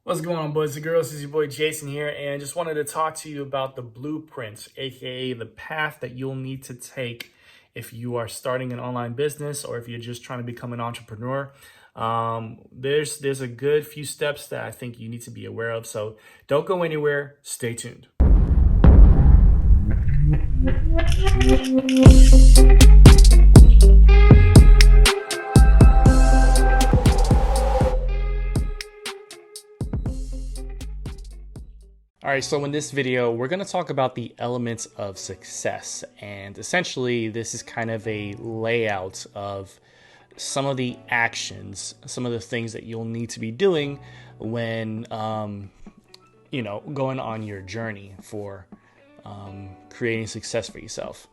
What's going on, boys and girls? This is your boy Jason here, and just wanted to talk to you about the blueprints, aka the path that you'll need to take if you are starting an online business or if you're just trying to become an entrepreneur. There's a good few steps that I think you need to be aware of. So don't go anywhere. Stay tuned. All right, so in this video, we're going to talk about the elements of success. And essentially, this is kind of a layout of some of the actions, some of the things that you'll need to be doing when, going on your journey for creating success for yourself.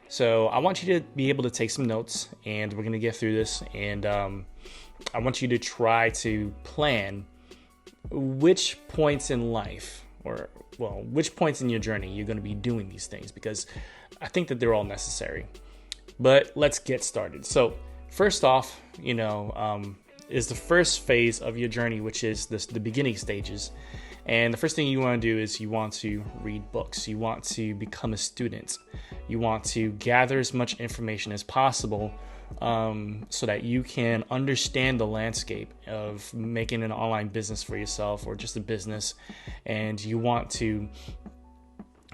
So I want you to be able to take some notes, and we're going to get through this. And I want you to try to plan which points in life, which points in your journey you're going to be doing these things, because I think that they're all necessary. But let's get started. So first off, is the first phase of your journey, which is the beginning stages. And the first thing you want to do is you want to read books. You want to become a student. You want to gather as much information as possible so that you can understand the landscape of making an online business for yourself or just a business. And you want to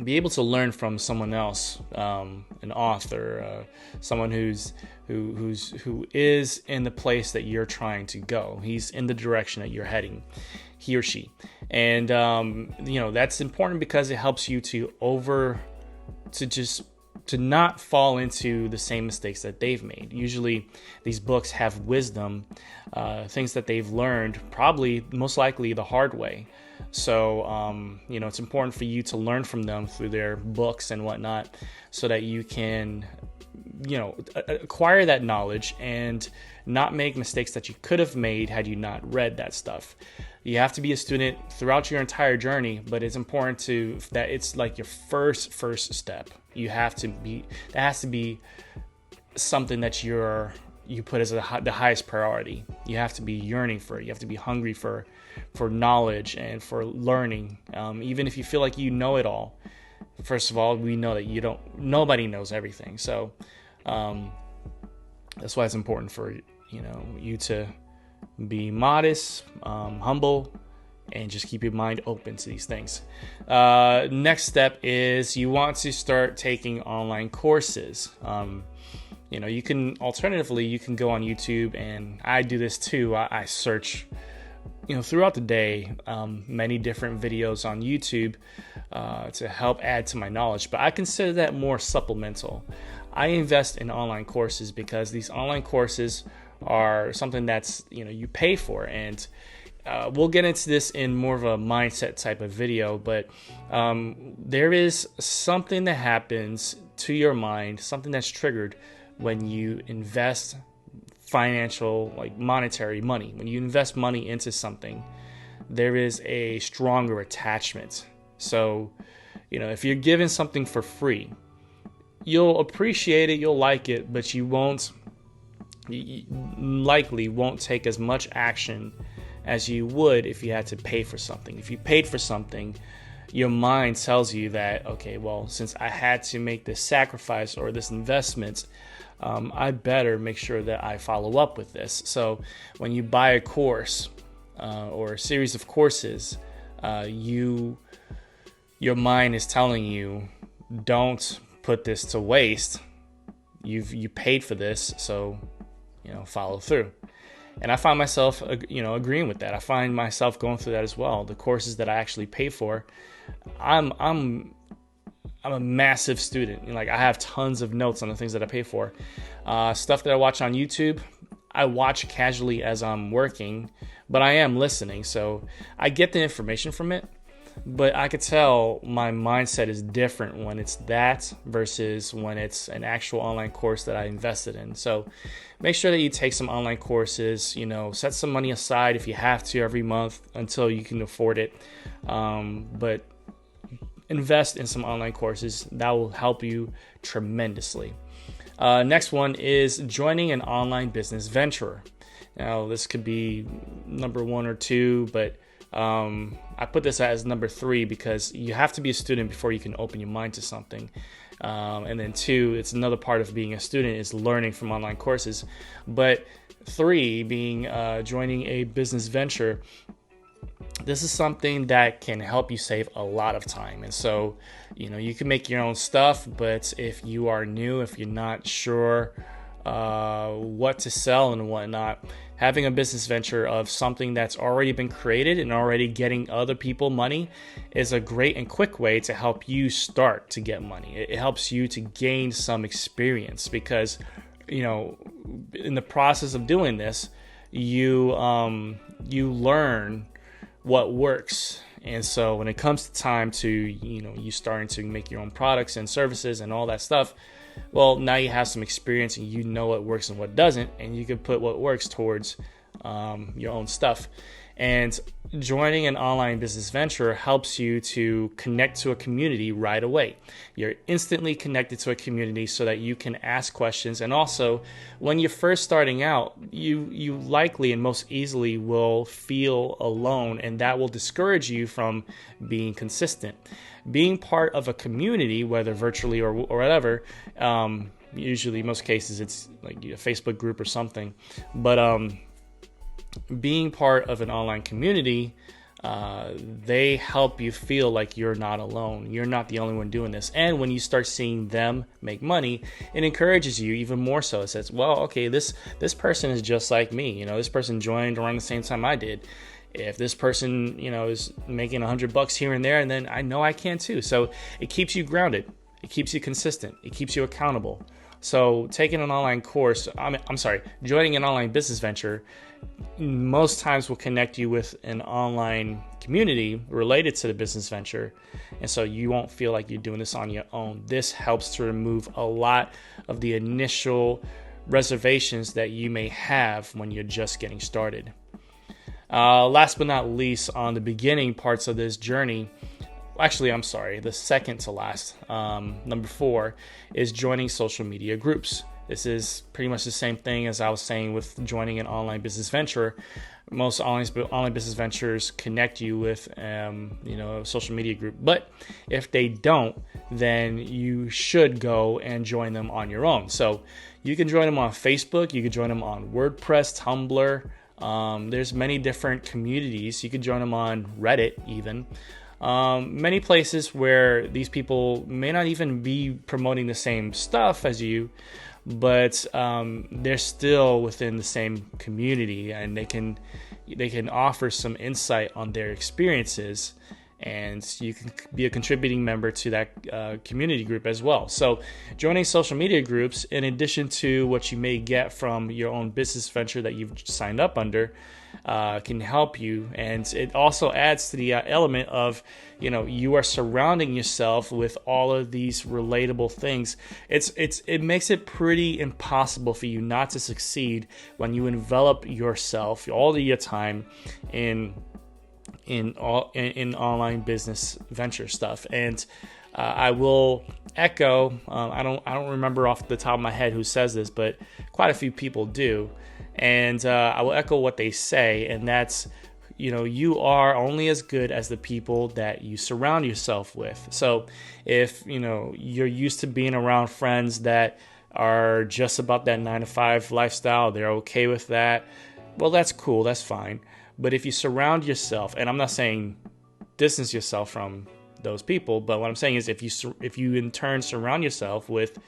be able to learn from someone else, an author, someone who is in the place that you're trying to go. He's in the direction that you're heading, he or she. And that's important because it helps you to not fall into the same mistakes that they've made. Usually these books have wisdom, things that they've learned, probably most likely the hard way. So, it's important for you to learn from them through their books and whatnot, so that you can, acquire that knowledge and not make mistakes that you could have made had you not read that stuff. You have to be a student throughout your entire journey, but it's important that it's like your first step. That has to be something that you put as the highest priority. You have to be yearning for it. You have to be hungry for knowledge and for learning. Even if you feel like you know it all, first of all, we know that nobody knows everything. So that's why it's important for you to be modest, humble, and just keep your mind open to these things. Next step is you want to start taking online courses. You can go on YouTube, and I do this too. I search, throughout the day, many different videos on YouTube to help add to my knowledge, but I consider that more supplemental. I invest in online courses because these online courses are something that's, you pay for, and we'll get into this in more of a mindset type of video, but there is something that happens to your mind, something that's triggered when you invest monetary money. When you invest money into something, there is a stronger attachment. So, if you're given something for free, you'll appreciate it, you'll like it, but you likely won't take as much action as you would if you had to pay for something. If you paid for something, your mind tells you that, okay, well, since I had to make this sacrifice or this investment, I better make sure that I follow up with this. So when you buy a course or a series of courses, your mind is telling you, don't put this to waste. You paid for this, so follow through. And I find myself, agreeing with that. I find myself going through that as well. The courses that I actually pay for, I'm a massive student. I have tons of notes on the things that I pay for. Stuff that I watch on YouTube, I watch casually as I'm working, but I am listening. So I get the information from it, but I could tell my mindset is different when it's that versus when it's an actual online course that I invested in. So make sure that you take some online courses, set some money aside if you have to every month until you can afford it. But invest in some online courses. That will help you tremendously. Next one is joining an online business venture. Now, this could be number 1 or 2, but I put this as number 3 because you have to be a student before you can open your mind to something. And then 2, it's another part of being a student is learning from online courses. But 3 being joining a business venture. This is something that can help you save a lot of time. And so, you can make your own stuff, but if you are new, if you're not sure what to sell and whatnot, having a business venture of something that's already been created and already getting other people money is a great and quick way to help you start to get money. It helps you to gain some experience because, in the process of doing this, you learn what works. And so when it comes to time to, you starting to make your own products and services and all that stuff, well, now you have some experience and you know what works and what doesn't, and you can put what works towards your own stuff. And joining an online business venture helps you to connect to a community right away. You're instantly connected to a community so that you can ask questions. And also, when you're first starting out, you likely and most easily will feel alone, and that will discourage you from being consistent. Being part of a community, whether virtually or whatever, usually most cases it's like a Facebook group or something, but being part of an online community, they help you feel like you're not alone. You're not the only one doing this. And when you start seeing them make money, it encourages you even more so. It says, well, okay, this person is just like me. This person joined around the same time I did. If this person, is making $100 here and there, and then I know I can too. So it keeps you grounded. It keeps you consistent. It keeps you accountable. So taking an online course, joining an online business venture most times will connect you with an online community related to the business venture. And so you won't feel like you're doing this on your own. This helps to remove a lot of the initial reservations that you may have when you're just getting started. Last but not least, on the beginning parts of this journey, the second to last, number 4 is joining social media groups. This is pretty much the same thing as I was saying with joining an online business venture. Most online business ventures connect you with, a social media group. But if they don't, then you should go and join them on your own. So you can join them on Facebook. You can join them on WordPress, Tumblr. There's many different communities. You can join them on Reddit even. Many places where these people may not even be promoting the same stuff as you, but they're still within the same community, and they can offer some insight on their experiences, and you can be a contributing member to that community group as well. So joining social media groups, in addition to what you may get from your own business venture that you've signed up under, can help you. And it also adds to the element of, you are surrounding yourself with all of these relatable things. It makes it pretty impossible for you not to succeed when you envelop yourself, all of your time in online business venture stuff. And I will echo, I don't remember off the top of my head who says this, but quite a few people do. And I will echo what they say, and that's, you are only as good as the people that you surround yourself with. So if, you're used to being around friends that are just about that 9-to-5 lifestyle, they're okay with that, well, that's cool, that's fine. But if you surround yourself, and I'm not saying distance yourself from those people, but what I'm saying is if you in turn surround yourself with,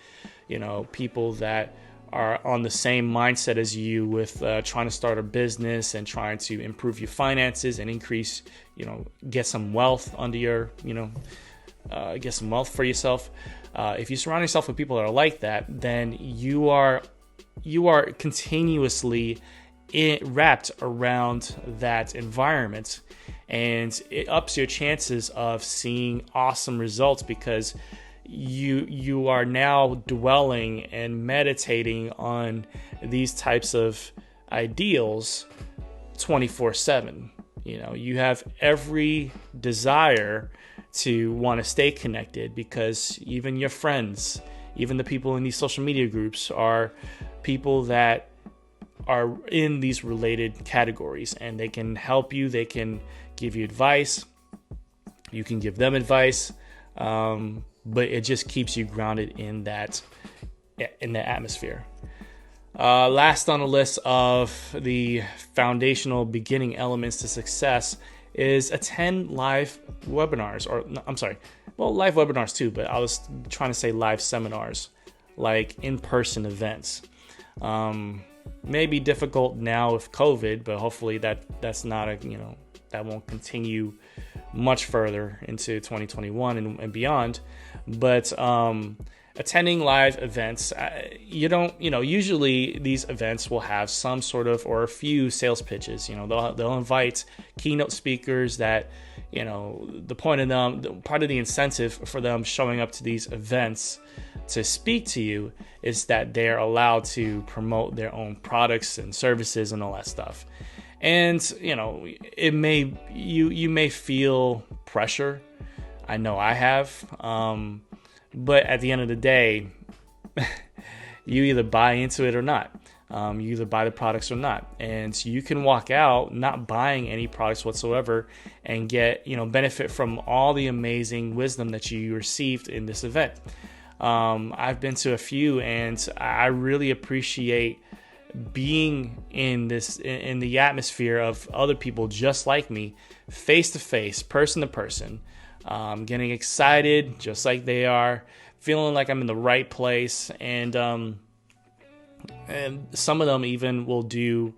people that are on the same mindset as you with trying to start a business and trying to improve your finances and increase, get some wealth under your, get some wealth for yourself. If you surround yourself with people that are like that, then you are continuously wrapped around that environment, and it ups your chances of seeing awesome results because you are now dwelling and meditating on these types of ideals 24/7. You have every desire to want to stay connected because even your friends, even the people in these social media groups are people that are in these related categories, and they can help you, they can give you advice. You can give them advice, but it just keeps you grounded in that atmosphere. Last on the list of the foundational beginning elements to success is attend live webinars, live webinars too, but I was trying to say live seminars, like in-person events. May be difficult now with COVID, but hopefully that's not that won't continue much further into 2021 and beyond. But attending live events, usually these events will have some sort of, or a few sales pitches. They'll invite keynote speakers that, the point of them, part of the incentive for them showing up to these events to speak to you is that they're allowed to promote their own products and services and all that stuff. And, you may feel pressure. I know I have. But at the end of the day, you either buy into it or not. You either buy the products or not. And you can walk out not buying any products whatsoever and get, benefit from all the amazing wisdom that you received in this event. I've been to a few, and I really appreciate being in the atmosphere of other people just like me, face to face, person to person, getting excited just like they are, feeling like I'm in the right place, and some of them even will do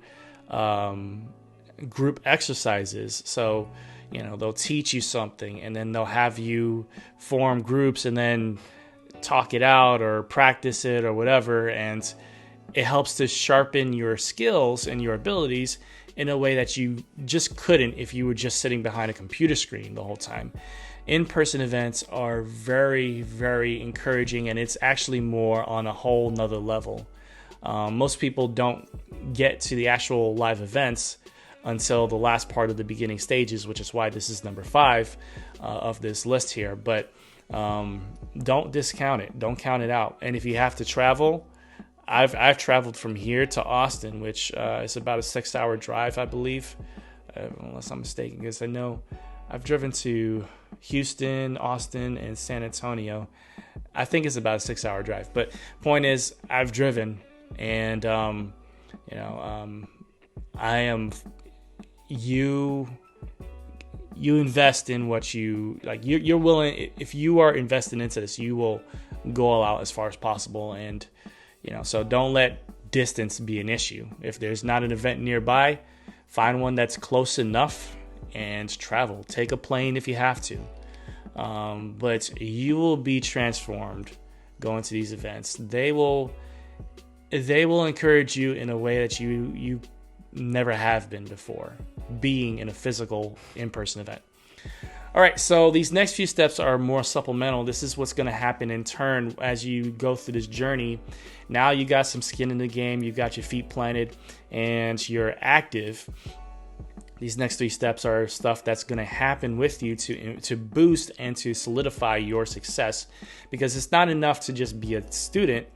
group exercises. So they'll teach you something, and then they'll have you form groups and then talk it out or practice it or whatever, and it helps to sharpen your skills and your abilities in a way that you just couldn't if you were just sitting behind a computer screen the whole time. In-person events are very, very encouraging, and it's actually more on a whole nother level. Most people don't get to the actual live events until the last part of the beginning stages, which is why this is number 5 of this list here. But don't discount it. Don't count it out. And if you have to travel, I've traveled from here to Austin, which is about a 6-hour drive, I believe, unless I'm mistaken, because I know I've driven to Houston, Austin, and San Antonio. I think it's about a 6-hour drive. But point is, I've driven, and I am you invest in what you like. You're willing. If you are invested into this, you will go all out as far as possible. And so don't let distance be an issue. If there's not an event nearby, find one that's close enough and travel. Take a plane if you have to. But you will be transformed going to these events. They will encourage you in a way that you never have been before, being in a physical in-person event. All right, so these next few steps are more supplemental. This is what's going to happen in turn as you go through this journey. Now you got some skin in the game, you've got your feet planted, and you're active. These next 3 steps are stuff that's going to happen with you to boost and to solidify your success, because it's not enough to just be a student.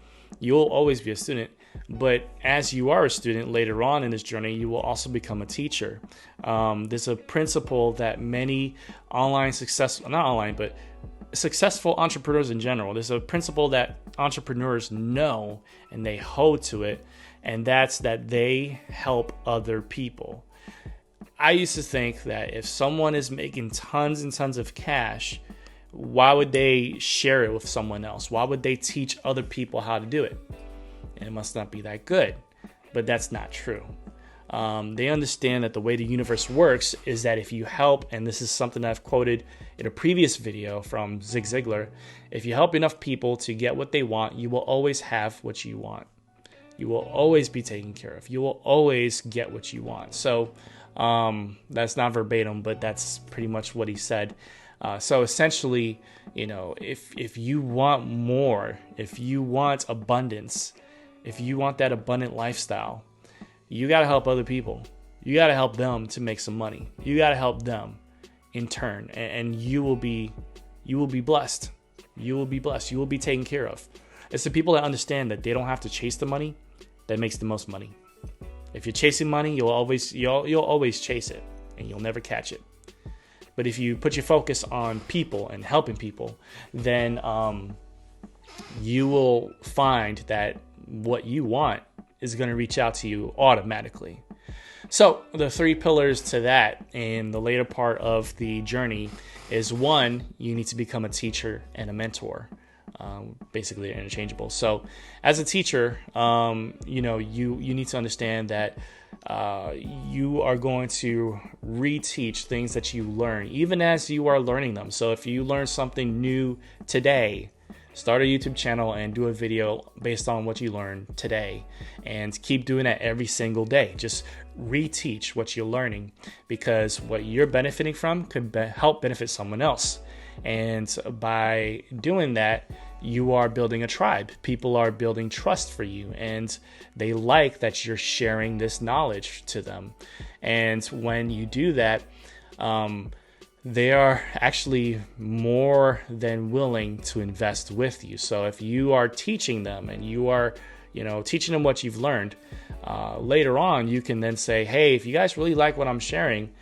You'll always be a student, but as you are a student later on in this journey, you will also become a teacher. There's a principle that many successful entrepreneurs in general, there's a principle that entrepreneurs know and they hold to it, and that's that they help other people. I used to think that if someone is making tons and tons of cash, why would they share it with someone else? Why would they teach other people how to do it? And it must not be that good. But that's not true. They understand that the way the universe works is that if you help, and this is something I've quoted in a previous video from Zig Ziglar, if you help enough people to get what they want, you will always have what you want. You will always be taken care of. You will always get what you want. So that's not verbatim, but that's pretty much what he said. So essentially, if you want more, if you want abundance, if you want that abundant lifestyle, you got to help other people. You got to help them to make some money. You got to help them in turn, and you will be blessed. You will be blessed. You will be taken care of. It's the people that understand that they don't have to chase the money that makes the most money. If you're chasing money, you'll always chase it, and you'll never catch it. But if you put your focus on people and helping people, then you will find that what you want is going to reach out to you automatically. So the 3 pillars to that in the later part of the journey is, 1, you need to become a teacher and a mentor. Basically they're interchangeable. So as a teacher, you need to understand that you are going to reteach things that you learn, even as you are learning them. So if you learn something new today, start a YouTube channel and do a video based on what you learned today, and keep doing that every single day. Just reteach what you're learning, because what you're benefiting from could help benefit someone else. And by doing that, you are building a tribe. People are building trust for you, and they like that you're sharing this knowledge to them. And when you do that, they are actually more than willing to invest with you. So if you are teaching them and you are, teaching them what you've learned, later on, you can then say, hey, if you guys really like what I'm sharing,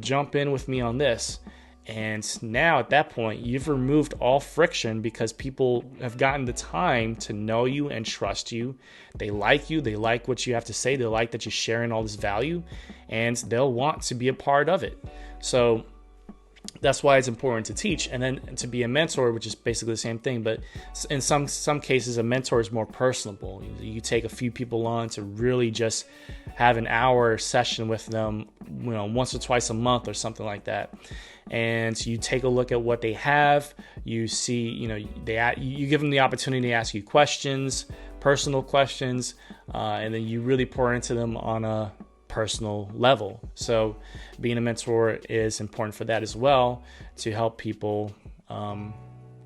jump in with me on this. And now at that point, you've removed all friction, because people have gotten the time to know you and trust you. They like you. They like what you have to say. They like that you're sharing all this value, and they'll want to be a part of it. So that's why it's important to teach, and then to be a mentor, which is basically the same thing. But in some cases, a mentor is more personable. You take a few people on to really just have an hour session with them, once or twice a month or something like that. And you take a look at what they have. You see, you give them the opportunity to ask you questions, personal questions, and then you really pour into them on a personal level. So being a mentor is important for that as well, to help people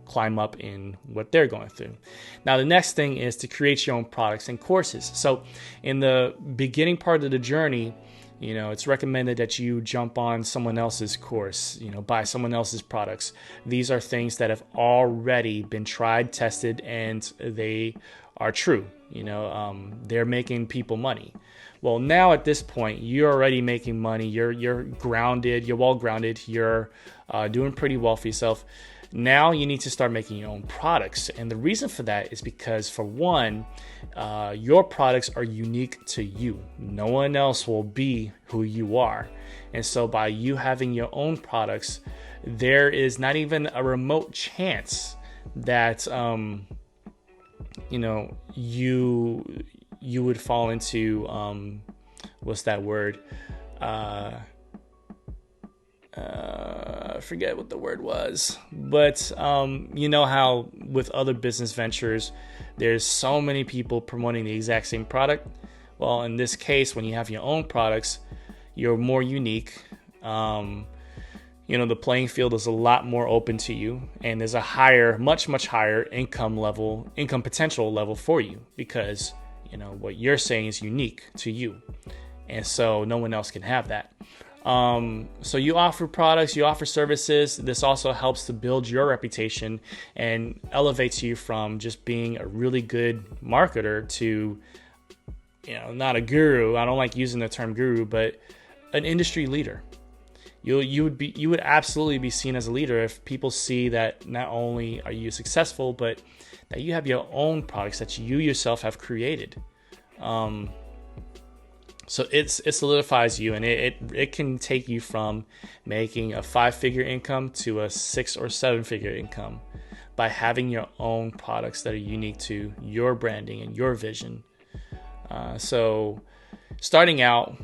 climb up in what they're going through. Now, the next thing is to create your own products and courses. So in the beginning part of the journey, it's recommended that you jump on someone else's course, buy someone else's products. These are things that have already been tried, tested, and they are true. They're making people money. Well, now at this point, you're already making money. You're grounded. You're well grounded. You're doing pretty well for yourself. Now you need to start making your own products. And the reason for that is because, for one, your products are unique to you. No one else will be who you are. And so by you having your own products, there is not even a remote chance that, you would fall into, what's that word? I forget what the word was, but how with other business ventures, there's so many people promoting the exact same product. Well, in this case, when you have your own products, you're more unique. The playing field is a lot more open to you, and there's a higher, much higher income potential level for you, because what you're saying is unique to you, and so no one else can have that. So you offer products, you offer services. This also helps to build your reputation and elevates you from just being a really good marketer to, not a guru. I don't like using the term guru, but an industry leader. You would absolutely be seen as a leader if people see that not only are you successful, but that you have your own products that you yourself have created. So it solidifies you, and it can take you from making a 5-figure income to a 6 or 7-figure income by having your own products that are unique to your branding and your vision. So starting out,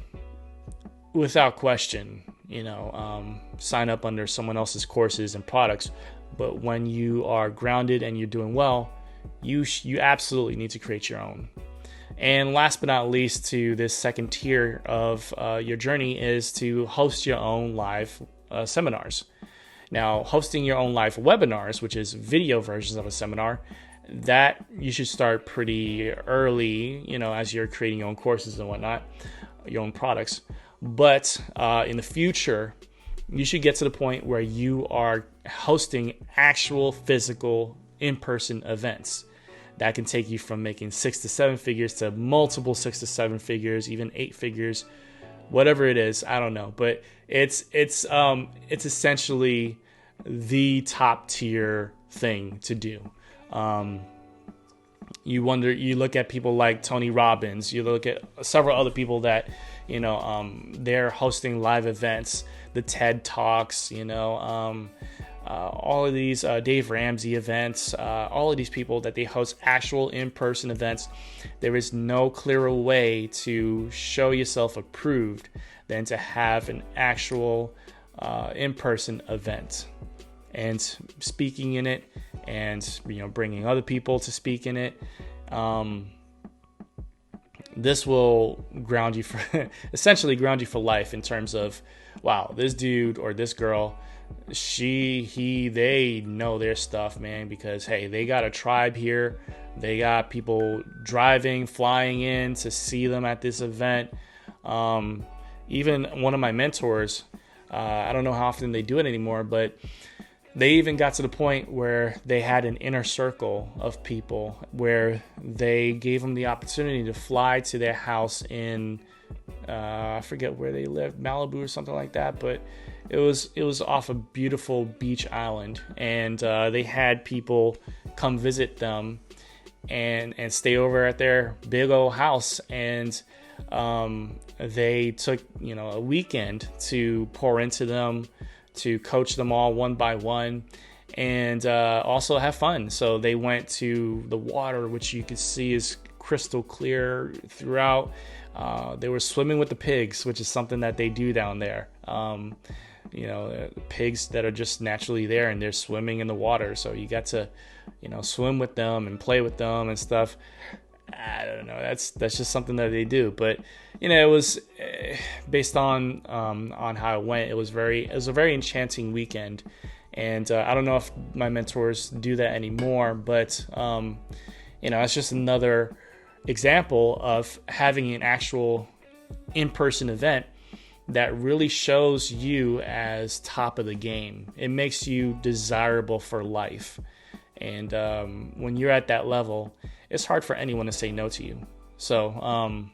without question, sign up under someone else's courses and products. But when you are grounded and you're doing well, you absolutely need to create your own. And last but not least, to this second tier of your journey is to host your own live seminars. Now, hosting your own live webinars, which is video versions of a seminar, that you should start pretty early, as you're creating your own courses and whatnot, your own products. But in the future, you should get to the point where you are hosting actual physical in-person events. That can take you from making 6 to 7 figures to multiple 6 to 7 figures, even 8 figures, whatever it is, I don't know, but it's essentially the top tier thing to do. You look at people like Tony Robbins, you look at several other people that, they're hosting live events, the TED Talks, all of these Dave Ramsey events, all of these people that they host actual in-person events. There is no clearer way to show yourself approved than to have an actual in-person event and speaking in it, and bringing other people to speak in it. This will essentially ground you for life in terms of, wow, this dude or this girl, they know their stuff, man, because hey, they got a tribe here. They got people driving, flying in to see them at this event. Even one of my mentors, I don't know how often they do it anymore, but they even got to the point where they had an inner circle of people where they gave them the opportunity to fly to their house in, I forget where they lived, Malibu or something like that, but it was off a beautiful beach island, and they had people come visit them and stay over at their big old house, and they took a weekend to pour into them, to coach them all one by one, and also have fun. So they went to the water, which you can see is crystal clear throughout. They were swimming with the pigs, which is something that they do down there. Pigs that are just naturally there, and they're swimming in the water. So you got to, swim with them and play with them and stuff. I don't know. That's just something that they do. But it was based on how it went. It was a very enchanting weekend, and I don't know if my mentors do that anymore. But it's just another example of having an actual in-person event that really shows you as top of the game. It makes you desirable for life, and when you're at that level, it's hard for anyone to say no to you. So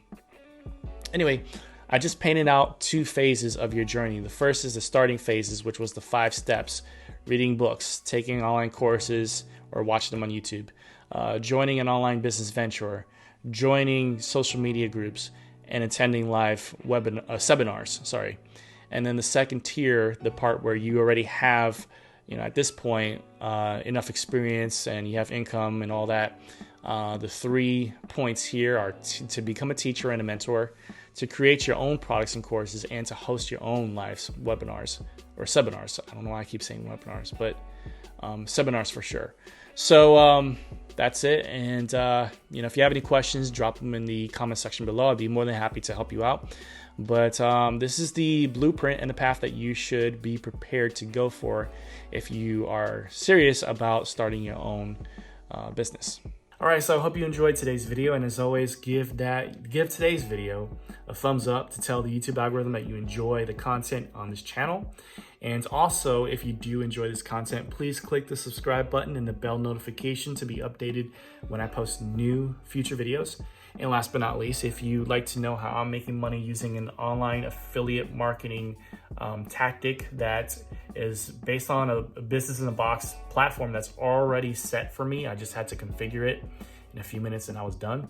anyway, I just painted out 2 phases of your journey. The first is the starting phases, which was the 5 steps: reading books, taking online courses or watching them on YouTube, joining an online business venture, joining social media groups, and attending live seminars. And then the second tier, the part where you already have, at this point, enough experience and you have income and all that. The 3 points here are to become a teacher and a mentor, to create your own products and courses, and to host your own live webinars or seminars. I don't know why I keep saying webinars, but seminars for sure. So that's it. And if you have any questions, drop them in the comment section below. I'd be more than happy to help you out. But this is the blueprint and the path that you should be prepared to go for if you are serious about starting your own business. All right, so I hope you enjoyed today's video, and as always, give today's video a thumbs up to tell the YouTube algorithm that you enjoy the content on this channel. And also, if you do enjoy this content, please click the subscribe button and the bell notification to be updated when I post new future videos. And last but not least, if you'd like to know how I'm making money using an online affiliate marketing tactic that is based on a business in a box platform that's already set for me, I just had to configure it in a few minutes and I was done.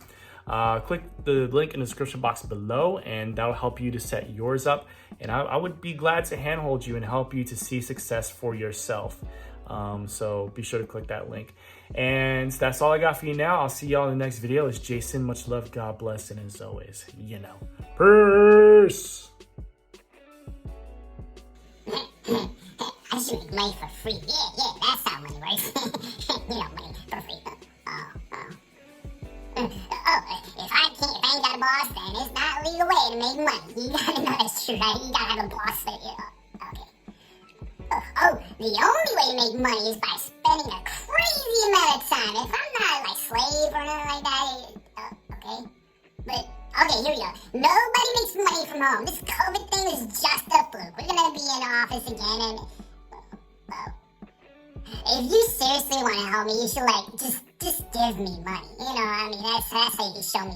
Click the link in the description box below, and that'll help you to set yours up. And I would be glad to handhold you and help you to see success for yourself. So be sure to click that link. And that's all I got for you now. I'll see y'all in the next video. It's Jason. Much love, God bless, and as always, peace. I should make money for free. Yeah, that's how money works. Money for free. If I ain't got a boss, then it's not a legal way to make money. You gotta know that's true, right? You gotta have a boss that, okay. The only way to make money is by spending a crazy amount of time. If I'm not like slave or nothing like that, okay. But, okay, here we go. Nobody makes money from home. This COVID thing is just a fluke. We're gonna be in office again, and, if you seriously want to help me, you should, just give me money. That's how you can show me